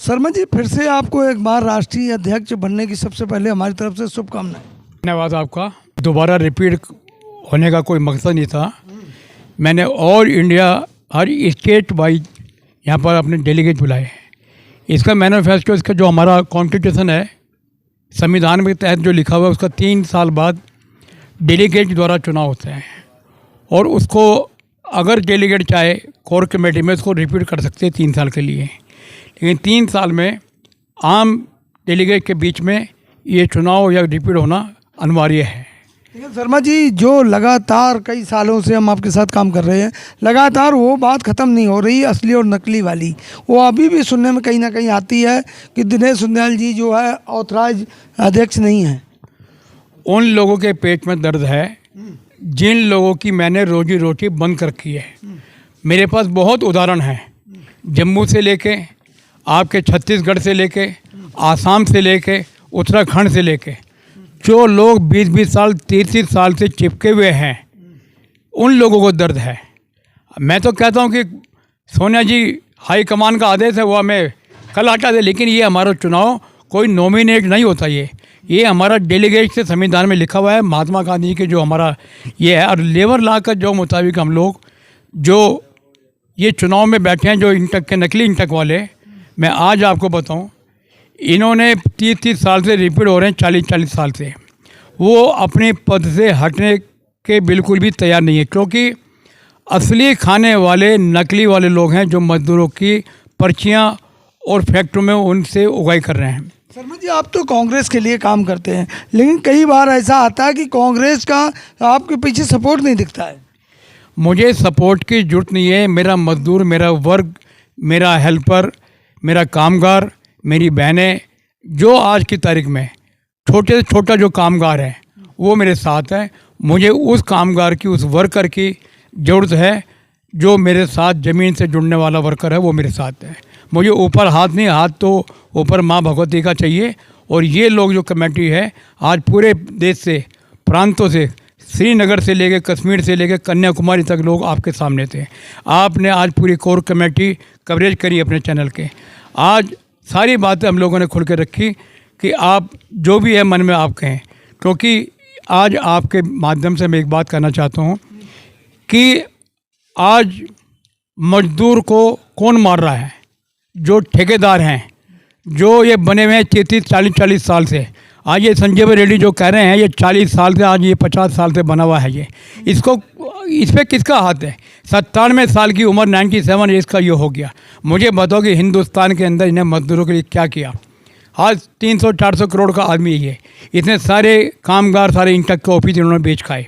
शर्मा जी, फिर से आपको एक बार राष्ट्रीय अध्यक्ष बनने की सबसे पहले हमारी तरफ से शुभकामनाएं। धन्यवाद आपका। दोबारा रिपीट होने का कोई मकसद नहीं था। मैंने ऑल इंडिया हर स्टेट वाइज यहाँ पर अपने डेलीगेट बुलाए हैं। इसका मैनिफेस्टो, इसका जो हमारा कॉन्स्टिट्यूशन है, संविधान के तहत जो लिखा हुआ है, उसका 3 साल बाद डेलीगेट द्वारा चुनाव होते हैं और उसको अगर डेलीगेट चाहे कोर कमेटी में उसको रिपीट कर सकते हैं 3 साल के लिए। लेकिन 3 साल में आम डेलीगेट के बीच में ये चुनाव या रिपीट होना अनिवार्य है। लेकिन शर्मा जी, जो लगातार कई सालों से हम आपके साथ काम कर रहे हैं, लगातार वो बात ख़त्म नहीं हो रही, असली और नकली वाली। वो अभी भी सुनने में कहीं ना कहीं आती है कि दिनेश सुंदयाल जी जो है ऑथराइज अध्यक्ष नहीं है। उन लोगों के पेट में दर्द है जिन लोगों की मैंने रोजी रोटी बंद कर रखी है। मेरे पास बहुत उदाहरण हैं, जम्मू से लेके आपके छत्तीसगढ़ से लेके आसाम से लेके उत्तराखंड से लेके जो लोग 20-20 साल 30-30 साल से चिपके हुए हैं, उन लोगों को दर्द है। मैं तो कहता हूं कि सोनिया जी हाई कमान का आदेश है वो हमें कल हटा दे, लेकिन ये हमारा चुनाव कोई नॉमिनेट नहीं होता। ये हमारा डेलीगेट से संविधान में लिखा हुआ है, महात्मा गांधी के जो हमारा ये है। और लेबर लॉ का जो मुताबिक हम लोग जो ये चुनाव में बैठे हैं, जो इंटक के नकली इंटक वाले, मैं आज आपको बताऊं, इन्होंने 30-30 साल से रिपीट हो रहे हैं, 40-40 साल से। वो अपने पद से हटने के बिल्कुल भी तैयार नहीं है, क्योंकि असली खाने वाले नकली वाले लोग हैं जो मजदूरों की पर्चियां और फैक्ट्रियों में उनसे उगाई कर रहे हैं। शर्मा जी, आप तो कांग्रेस के लिए काम करते हैं, लेकिन कई बार ऐसा आता है कि कांग्रेस का आपके पीछे सपोर्ट नहीं दिखता है। मुझे सपोर्ट की ज़रूरत नहीं है। मेरा मजदूर, मेरा वर्ग, मेरा हेल्पर, मेरा कामगार, मेरी बहनें, जो आज की तारीख में छोटे से छोटा जो कामगार है वो मेरे साथ है। मुझे उस कामगार की, उस वर्कर की ज़रूरत है जो मेरे साथ ज़मीन से जुड़ने वाला वर्कर है, वो मेरे साथ है। मुझे ऊपर हाथ नहीं, हाथ तो ऊपर माँ भगवती का चाहिए। और ये लोग जो कमेटी है आज पूरे देश से, प्रांतों से, श्रीनगर से लेके कश्मीर से लेके कन्याकुमारी तक लोग आपके सामने थे। आपने आज पूरी कोर कमेटी कवरेज करी अपने चैनल के। आज सारी बातें हम लोगों ने खुल के रखी कि आप जो भी है मन में आप कहें, क्योंकि आज आपके माध्यम से मैं एक बात कहना चाहता हूँ कि आज मजदूर को कौन मार रहा है? जो ठेकेदार हैं, जो ये बने हुए हैं 30-40 साल से। आज ये संजय रेड्डी जो कह रहे हैं ये 40 साल से, आज ये 50 साल से बना हुआ है। ये इसको, इस पर किसका हाथ है? 97 साल की उम्र, 97 एज का ये हो गया। मुझे बताओ कि हिंदुस्तान के अंदर इन्हें मजदूरों के लिए क्या किया? आज 300-400 करोड़ का आदमी है ये। इतने सारे कामगार, सारे इंटक के ऑफिस इन्होंने बेच खाए।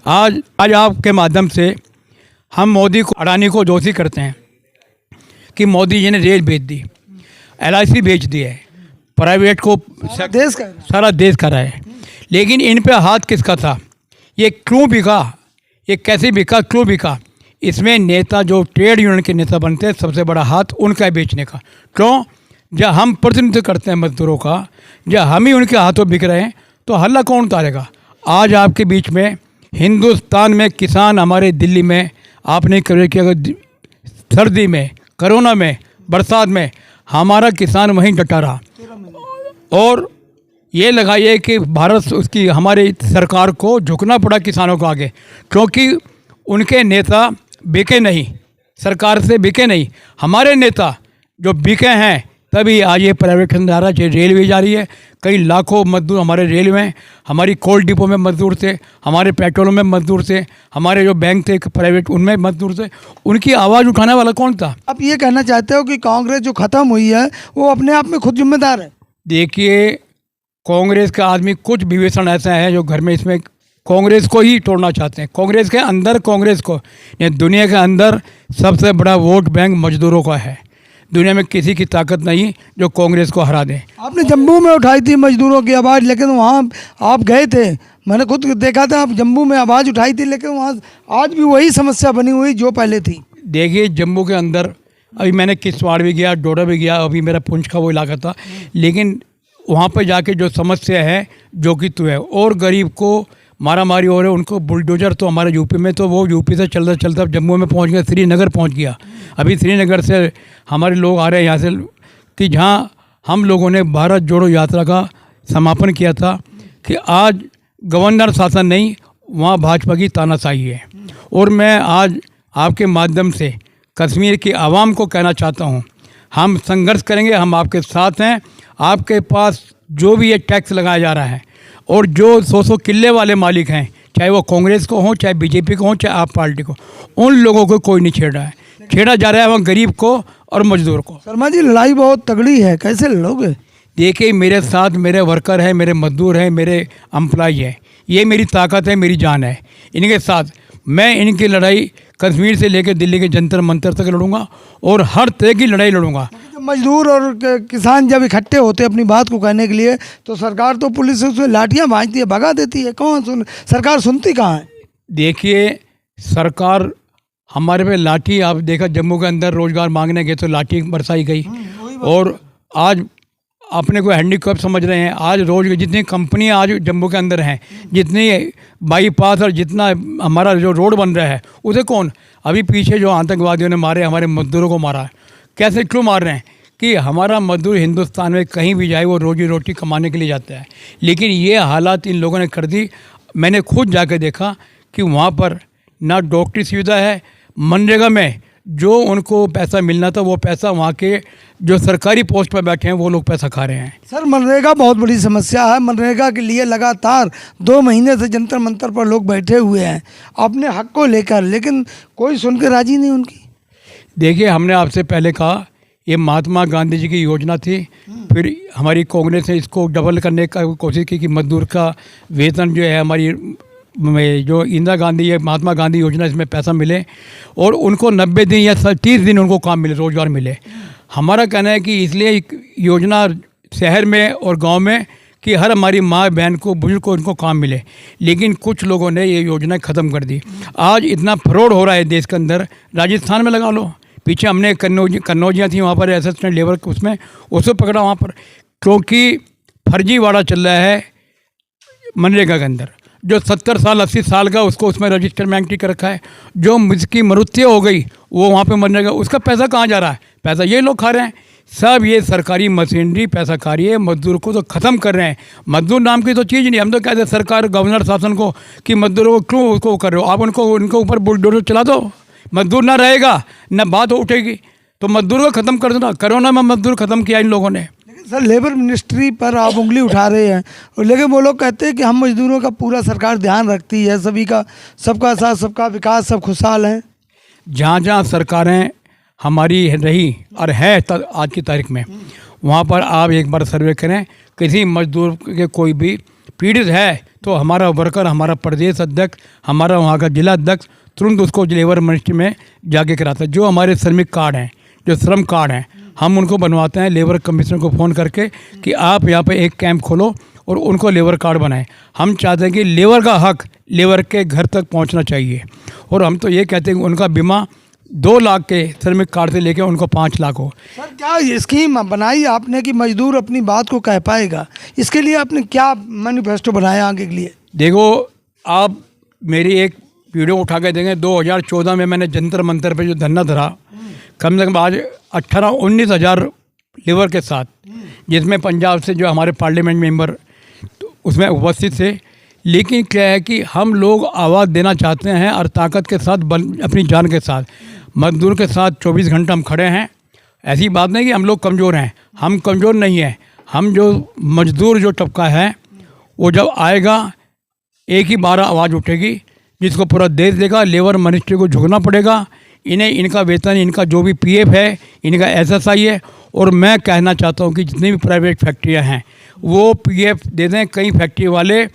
आज आपके माध्यम से हम मोदी को, अडानी को दोषी करते हैं कि मोदी जी ने रेल बेच दी, LIC बेच दी है, प्राइवेट को सारा देश का रहा है। लेकिन इन पे हाथ किसका था? ये क्यों बिका? ये कैसे बिका, क्यों बिका? इसमें नेता, जो ट्रेड यूनियन के नेता बनते हैं, सबसे बड़ा हाथ उनका है बेचने का। क्यों? जब हम प्रतिनिधित्व करते हैं मजदूरों का, जब हम ही उनके हाथों बिक रहे हैं, तो हल्ला कौन उतारेगा? आज आपके बीच में हिंदुस्तान में किसान, हमारे दिल्ली में आपने कवर किया, अगर सर्दी में, कोरोना में, बरसात में, हमारा किसान वहीं डटा रहा। और ये लगाइए कि भारत, उसकी हमारी सरकार को झुकना पड़ा किसानों को आगे, क्योंकि उनके नेता बिके नहीं, सरकार से बिके नहीं। हमारे नेता जो बिके हैं, तभी आज ये प्राइवेटाइजेशन जा रहा है। रेलवे जा रही है, कई लाखों मजदूर हमारे रेलवे में, हमारी कोल डिपो में मजदूर थे, हमारे पेट्रोल में मजदूर थे, हमारे जो बैंक थे प्राइवेट, उनमें मजदूर थे। उनकी आवाज़ उठाने वाला कौन था? आप ये कहना चाहते हो कि कांग्रेस जो ख़त्म हुई है वो अपने आप में खुद जिम्मेदार है? देखिए, कांग्रेस का आदमी कुछ विवेचन ऐसा है जो घर में इसमें कांग्रेस को ही तोड़ना चाहते हैं। कांग्रेस के अंदर, कांग्रेस को, ये दुनिया के अंदर सबसे बड़ा वोट बैंक मजदूरों का है। दुनिया में किसी की ताकत नहीं जो कांग्रेस को हरा दे। आपने जम्मू में उठाई थी मजदूरों की आवाज़, लेकिन वहाँ आप गए थे, मैंने खुद देखा था, आप जम्मू में आवाज़ उठाई थी, लेकिन वहाँ आज भी वही समस्या बनी हुई जो पहले थी। देखिए, जम्मू के अंदर अभी मैंने किश्तवाड़ भी गया, डोडा भी गया, अभी मेरा पुंछ का वो इलाका था, लेकिन वहाँ पर जाके जो समस्या है, जो कि तो है, और गरीब को मारा मारी हो रहे, उनको बुलडोजर, तो हमारे यूपी में, तो वो यूपी से चलता चलता जम्मू में पहुँच गया, श्रीनगर पहुँच गया। अभी श्रीनगर से हमारे लोग आ रहे हैं यहाँ से कि जहाँ हम लोगों ने भारत जोड़ो यात्रा का समापन किया था कि आज गवर्नर शासन नहीं, वहाँ भाजपा की तानाशाही है। और मैं आज आपके माध्यम से कश्मीर की आवाम को कहना चाहता हूँ, हम संघर्ष करेंगे, हम आपके साथ हैं। आपके पास जो भी ये टैक्स लगाया जा रहा है और जो 100 किले वाले मालिक हैं, चाहे वो कांग्रेस को हो, चाहे बीजेपी को हो, चाहे आप पार्टी को, उन लोगों को कोई नहीं छेड़ रहा है। छेड़ा जा रहा है वहाँ गरीब को और मजदूर को। शर्मा जी, लड़ाई बहुत तगड़ी है, कैसे लड़ोगे? देखिए, मेरे साथ मेरे वर्कर हैं, मेरे मजदूर हैं, मेरे एम्प्लॉय हैं। ये मेरी ताकत है, मेरी जान है। इनके साथ मैं इनकी लड़ाई कश्मीर से लेकर दिल्ली के जंतर मंतर तक लड़ूंगा और हर तरह की लड़ाई लड़ूंगा। मजदूर और किसान जब इकट्ठे होते हैं अपनी बात को कहने के लिए, तो सरकार तो पुलिस से उसमें लाठियाँ भाजती है, भगा देती है। सरकार सुनती कहाँ है? देखिए, सरकार हमारे पे लाठी, आप देखा जम्मू के अंदर रोजगार मांगने गए तो लाठी बरसाई गई। और आज अपने को हैंडीकैप समझ रहे हैं। आज रोज जितनी कंपनियां आज जम्मू के अंदर हैं, जितनी बाईपास और जितना हमारा जो रोड बन रहा है, उसे कौन, अभी पीछे जो आतंकवादियों ने मारे, हमारे मजदूरों को मारा, कैसे क्यों मार रहे हैं? कि हमारा मजदूर हिंदुस्तान में कहीं भी जाए वो रोजी रोटी कमाने के लिए जाता है। लेकिन ये हालात इन लोगों ने कर दी। मैंने खुद जाकर देखा कि वहाँ पर ना डॉक्टरी सुविधा है। मनरेगा में जो उनको पैसा मिलना था, वो पैसा वहाँ के जो सरकारी पोस्ट पर बैठे हैं वो लोग पैसा खा रहे हैं। सर, मनरेगा बहुत बड़ी समस्या है। मनरेगा के लिए लगातार 2 महीने से जंतर मंतर पर लोग बैठे हुए हैं अपने हक को लेकर, लेकिन कोई सुन के राजी नहीं उनकी। देखिए, हमने आपसे पहले कहा ये महात्मा गांधी जी की योजना थी। फिर हमारी कांग्रेस ने इसको डबल करने का कोशिश की कि मजदूर का वेतन जो है, हमारी जो इंदिरा गांधी है, महात्मा गांधी योजना, इसमें पैसा मिले और उनको 90 दिन या 30 दिन उनको काम मिले, रोजगार मिले। हमारा कहना है कि इसलिए योजना शहर में और गांव में कि हर हमारी माँ बहन को, बुजुर्ग को, इनको काम मिले। लेकिन कुछ लोगों ने ये योजना ख़त्म कर दी। आज इतना फ्रॉड हो रहा है देश के अंदर। राजस्थान में लगा लो, पीछे हमने कन्नौजियाँ थी, वहाँ पर असिस्टेंट लेबर उसमें उसको पकड़ा वहाँ पर, क्योंकि फर्जीवाड़ा चल रहा है मनरेगा के अंदर। जो 70 साल 80 साल का, उसको उसमें रजिस्टरमेंट कर रखा है। जो जिसकी मृत्यु हो गई वो वहाँ पे मनरेगा, उसका पैसा कहाँ जा रहा है? पैसा ये लोग खा रहे हैं। सब ये सरकारी मशीनरी पैसा खा रही है। मजदूर को तो ख़त्म कर रहे हैं। मजदूर नाम की तो चीज़ नहीं। हम तो कहते हैं सरकार, गवर्नर शासन को कि मजदूरों को क्यों उसको कर रहे हो आप? उनके ऊपर बुलडोजर चला दो, मजदूर ना रहेगा, ना बात उठेगी। तो मजदूर को ख़त्म कर दो ना। कोरोना में मजदूर ख़त्म किया इन लोगों ने। लेकिन सर, लेबर मिनिस्ट्री पर आप उंगली उठा रहे हैं, और लेकिन वो लोग कहते हैं कि हम मजदूरों का पूरा सरकार ध्यान रखती है, सभी का, सबका साथ, सबका विकास, सब खुशहाल हैं। जहाँ जहाँ सरकारें हमारी रही और है आज की तारीख में, वहाँ पर आप एक बार सर्वे करें। किसी मजदूर के कोई भी पीड़ित है तो हमारा वर्कर, हमारा प्रदेश अध्यक्ष, हमारा वहाँ का जिला अध्यक्ष तुरंत उसको लेबर मिनिस्ट्री में जाके कराता है। जो हमारे श्रमिक कार्ड हैं, जो श्रम कार्ड हैं, हम उनको बनवाते हैं लेबर कमिश्नर को फ़ोन करके कि आप यहाँ पे एक कैंप खोलो और उनको लेबर कार्ड बनाएं। हम चाहते हैं कि लेबर का हक लेबर के घर तक पहुँचना चाहिए। और हम तो ये कहते हैं कि उनका बीमा 2 लाख के श्रमिक कार्ड से लेकर उनको 5 लाख हो। सर, क्या स्कीम बनाई आपने कि मजदूर अपनी बात को कह पाएगा? इसके लिए आपने क्या मैनिफेस्टो बनाया आगे के लिए? देखो, आप मेरी एक वीडियो उठा के देंगे। 2014 में मैंने जंतर मंतर पे जो धरना धरा, कम से कम आज 18-19 हज़ार लेबर के साथ, जिसमें पंजाब से जो हमारे पार्लियामेंट मेंबर उसमें उपस्थित थे। लेकिन क्या है कि हम लोग आवाज़ देना चाहते हैं और ताकत के साथ, अपनी जान के साथ, मजदूर के साथ 24 घंटा हम खड़े हैं। ऐसी बात नहीं कि हम लोग कमज़ोर हैं, हम कमज़ोर नहीं हैं। हम जो मजदूर जो तबका है, वो जब आएगा एक ही बार आवाज़ उठेगी, जिसको पूरा देश देगा। लेबर मिनिस्ट्री को झुकना पड़ेगा। इन्हें इनका वेतन, इनका जो भी पीएफ है, इनका एसएसआई है। और मैं कहना चाहता हूँ कि जितनी भी प्राइवेट फैक्ट्रियाँ हैं वो पीएफ दे दें। कई फैक्ट्री वाले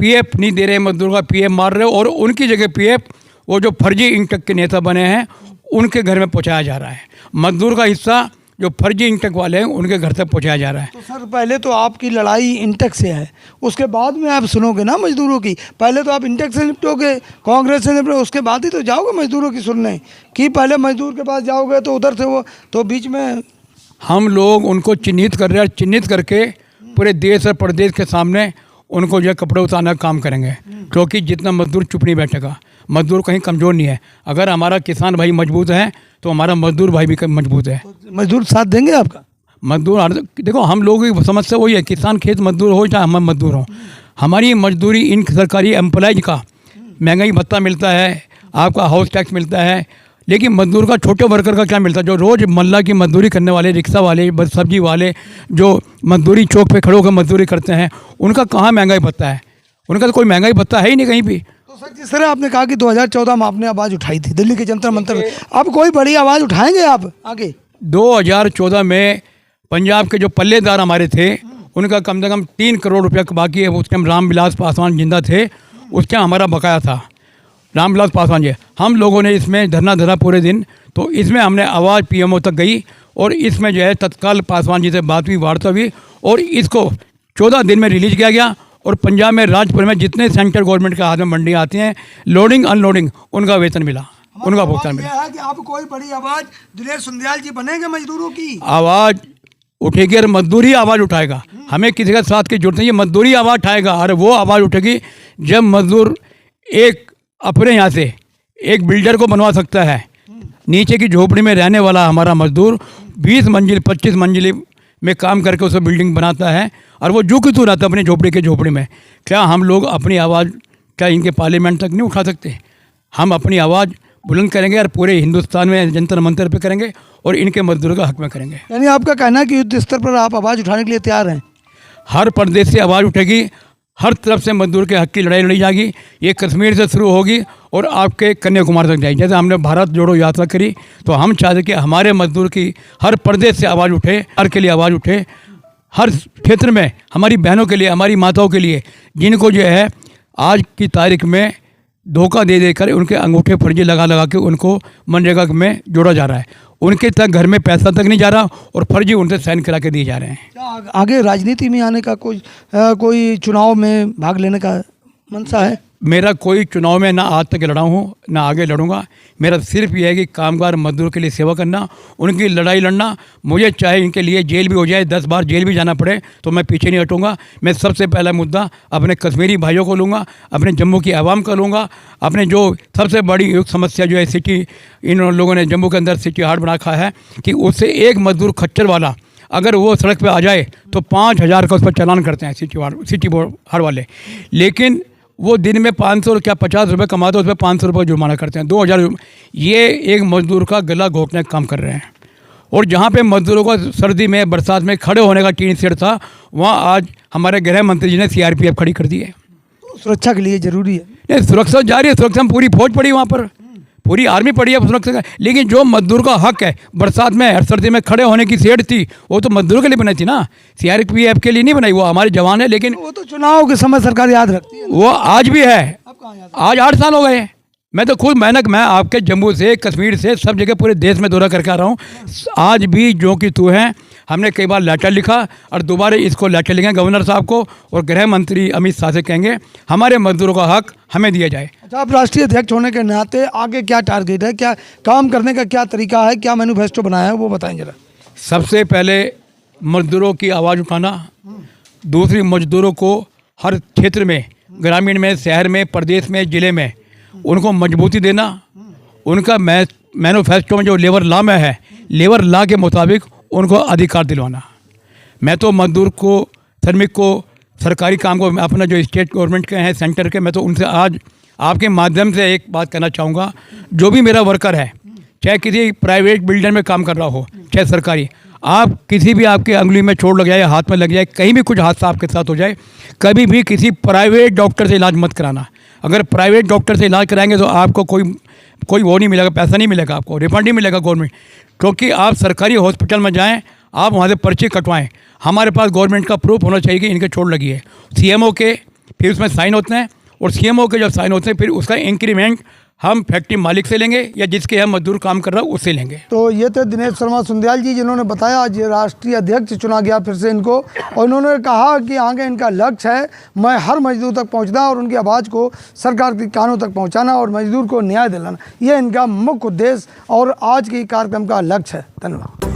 पीएफ नहीं दे रहे, मजदूर का पीएफ मार रहे हो, और उनकी जगह पीएफ वो जो फर्जी इंटक के नेता बने हैं उनके घर में पहुँचाया जा रहा है। मजदूर का हिस्सा जो फर्जी इंटक वाले हैं उनके घर तक पहुँचाया जा रहा है। तो सर, पहले तो आपकी लड़ाई इंटक से है, उसके बाद में आप सुनोगे ना मजदूरों की। पहले तो आप इंटक से निपटोगे, कांग्रेस से निपटोगे, उसके बाद ही तो जाओगे मजदूरों की सुनने। कि पहले मजदूर के पास जाओगे तो उधर से वो तो बीच में हम लोग उनको चिन्हित कर रहे हैं। चिन्हित करके पूरे देश और प्रदेश के सामने उनको जो कपड़े उतारने का काम करेंगे। क्योंकि जितना मजदूर चुप नहीं बैठेगा, मजदूर कहीं कमज़ोर नहीं है। अगर हमारा किसान भाई मजबूत है तो हमारा मजदूर भाई भी मजबूत है। मजदूर साथ देंगे आपका? मजदूर देखो, हम लोगों की समस्या वही है, किसान खेत मजदूर हो चाहे हम मजदूर हों, हमारी मजदूरी इन सरकारी एम्प्लॉयज का महंगाई भत्ता मिलता है, आपका हाउस टैक्स मिलता है, लेकिन मजदूर का, छोटे वर्कर का क्या मिलता है? जो रोज़ मल्ला की मजदूरी करने वाले, रिक्शा वाले, बस सब्जी वाले, जो मजदूरी चौक पे खड़े होकर मजदूरी करते हैं, उनका कहाँ महंगाई भत्ता है? उनका तो कोई महंगाई भत्ता है ही नहीं कहीं भी। तो सर, जिस तरह आपने कहा कि 2014 में आपने आवाज़ उठाई थी दिल्ली के जंतर मंतर, अब कोई बड़ी आवाज़ उठाएंगे आप आगे? 2014 में पंजाब के जो पल्लेदार हमारे थे, उनका कम से कम 3 करोड़ रुपया बाकी है। उस टाइम रामविलास पासवान जिंदा थे, उस टाइम हमारा बकाया था रामविलास पासवान जी। हम लोगों ने इसमें धरना धरा पूरे दिन, तो इसमें हमने आवाज़ पीएमओ तक गई और इसमें जो है तत्काल पासवान जी से बात हुई, वार्ता हुई और इसको 14 दिन में रिलीज किया गया। और पंजाब में राजपुर में जितने सेंट्रल गवर्नमेंट के हाथ में मंडी आती हैं, लोडिंग अनलोडिंग, उनका वेतन मिला, उनका भुगतान मिला। है कि आप कोई बड़ी आवाज़ दिनेश सुंदयाल जी बनेंगे मजदूरों की? आवाज़ उठेगी और मजदूर ही आवाज़ उठाएगा, हमें किसी का साथ की जरूरत नहीं है, मजदूर ही आवाज़ उठाएगा। और वो आवाज़ उठेगी जब मजदूर एक अपने यहाँ से एक बिल्डर को बनवा सकता है, नीचे की झोपड़ी में रहने वाला हमारा मजदूर 20 मंजिल 25 मंजिल में काम करके उसे बिल्डिंग बनाता है और वो जो कि तू रहता है अपनी झोपड़ी में। क्या हम लोग अपनी आवाज़ क्या इनके पार्लियामेंट तक नहीं उठा सकते? हम अपनी आवाज़ बुलंद करेंगे और पूरे हिंदुस्तान में जंतर मंतर पे करेंगे और इनके मजदूरों का हक में करेंगे। यानी आपका कहना है कि युद्ध स्तर पर आप आवाज़ उठाने के लिए तैयार हैं? हर प्रदेश से आवाज़ उठेगी, हर तरफ से मजदूर के हक की लड़ाई लड़ी जाएगी। ये कश्मीर से शुरू होगी और आपके कन्याकुमारी तक जाएगी। जैसे हमने भारत जोड़ो यात्रा करी, तो हम चाहते कि हमारे मजदूर की हर प्रदेश से आवाज़ उठे, हर के लिए आवाज़ उठे, हर क्षेत्र में हमारी बहनों के लिए, हमारी माताओं के लिए, जिनको जो है आज की तारीख में धोखा दे देकर उनके अंगूठे फर्जी लगा के उनको मनरेगा में जोड़ा जा रहा है, उनके तक घर में पैसा तक नहीं जा रहा और फर्जी उनसे साइन करा के दिए जा रहे हैं। क्या आगे राजनीति में आने का कोई चुनाव में भाग लेने का मनसा है? मेरा कोई चुनाव में ना आज तक लड़ा हूँ ना आगे लड़ूंगा। मेरा सिर्फ ये है कि कामगार मजदूर के लिए सेवा करना, उनकी लड़ाई लड़ना। मुझे चाहे इनके लिए जेल भी हो जाए, 10 बार जेल भी जाना पड़े, तो मैं पीछे नहीं हटूंगा। मैं सबसे पहला मुद्दा अपने कश्मीरी भाइयों को लूँगा, अपने जम्मू की आवाम का लूँगा। अपने जो सबसे बड़ी समस्या जो है सिटी, इन लोगों ने जम्मू के अंदर सिटी हार्ट बना रखा है कि उससे एक मजदूर खच्चर वाला अगर वो सड़क पर आ जाए तो 5,000 का उस पर चालान करते हैं सिटी हार्ट वाले। लेकिन वो दिन में 500 क्या 50 रुपये कमाते हैं, उस पर 500 रुपये जुर्माना करते हैं, 2,000। ये एक मजदूर का गला घोटने का काम कर रहे हैं। और जहाँ पे मजदूरों को सर्दी में बरसात में खड़े होने का टीन शेड था, वहाँ आज हमारे गृह मंत्री जी ने CRPF खड़ी कर दी है। सुरक्षा के लिए ज़रूरी है। नहीं, सुरक्षा जारी है, सुरक्षा में पूरी फौज पड़ी, वहाँ पर पूरी आर्मी पड़ी है सुरक्षा का। लेकिन जो मजदूर का हक है, बरसात में हर सर्दी में खड़े होने की शेड थी, वो तो मजदूरों के लिए बनाई थी ना, CRPF के लिए नहीं बनाई। वो हमारे जवान है, लेकिन वो तो चुनाव के समय सरकार याद रखती है। वो आज भी है। अब कहाँ याद? आज 8 साल हो गए। मैं तो खुद मैं आपके जम्मू से, कश्मीर से, सब जगह पूरे देश में दौरा करके आ रहा हूँ। आज भी जो कि तू है, हमने कई बार लेटर लिखा और दोबारा इसको लेटर लिखेंगे गवर्नर साहब को और गृह मंत्री अमित शाह से कहेंगे हमारे मजदूरों का हक हमें दिया जाए। अच्छा, आप राष्ट्रीय अध्यक्ष होने के नाते आगे क्या टारगेट है, क्या काम करने का क्या तरीका है, क्या मैनिफेस्टो बनाया है, वो बताएं जरा। सबसे पहले मजदूरों की आवाज़ उठाना, दूसरी मजदूरों को हर क्षेत्र में, ग्रामीण में, शहर में, प्रदेश में, ज़िले में उनको मजबूती देना। उनका मैनिफेस्टो में जो लेबर लॉ में है, लेबर लॉ के मुताबिक उनको अधिकार दिलवाना। मैं तो मजदूर को, श्रमिक को, सरकारी काम को, अपना जो स्टेट गवर्नमेंट के हैं, सेंटर के, मैं तो उनसे आज आपके माध्यम से एक बात कहना चाहूँगा। जो भी मेरा वर्कर है, चाहे किसी प्राइवेट बिल्डर में काम कर रहा हो, चाहे सरकारी, आप किसी भी आपके अंगुली में चोट लग जाए, हाथ में लग जाए, कहीं भी कुछ हादसा आपके साथ हो जाए, कभी भी किसी प्राइवेट डॉक्टर से इलाज मत कराना। अगर प्राइवेट डॉक्टर से इलाज कराएंगे तो आपको कोई वो नहीं मिलेगा, पैसा नहीं मिलेगा, आपको रिफंड नहीं मिलेगा गवर्नमेंट। क्योंकि आप सरकारी हॉस्पिटल में जाएं, आप वहाँ से पर्ची कटवाएं, हमारे पास गवर्नमेंट का प्रूफ होना चाहिए कि इनके चोट लगी है। CMO के फिर उसमें साइन होते हैं और CMO के जब साइन होते हैं फिर उसका इंक्रीमेंट हम फैक्ट्री मालिक से लेंगे या जिसके हम मजदूर काम कर रहा है उससे लेंगे। तो ये थे दिनेश शर्मा सुंदयाल जी, जिन्होंने बताया आज राष्ट्रीय अध्यक्ष चुना गया फिर से इनको, और उन्होंने कहा कि आगे इनका लक्ष्य है मैं हर मजदूर तक पहुंचना और उनकी आवाज़ को सरकार के कानों तक पहुंचाना और मजदूर को न्याय दिलाना। ये इनका मुख्य उद्देश्य और आज के कार्यक्रम का लक्ष्य है। धन्यवाद।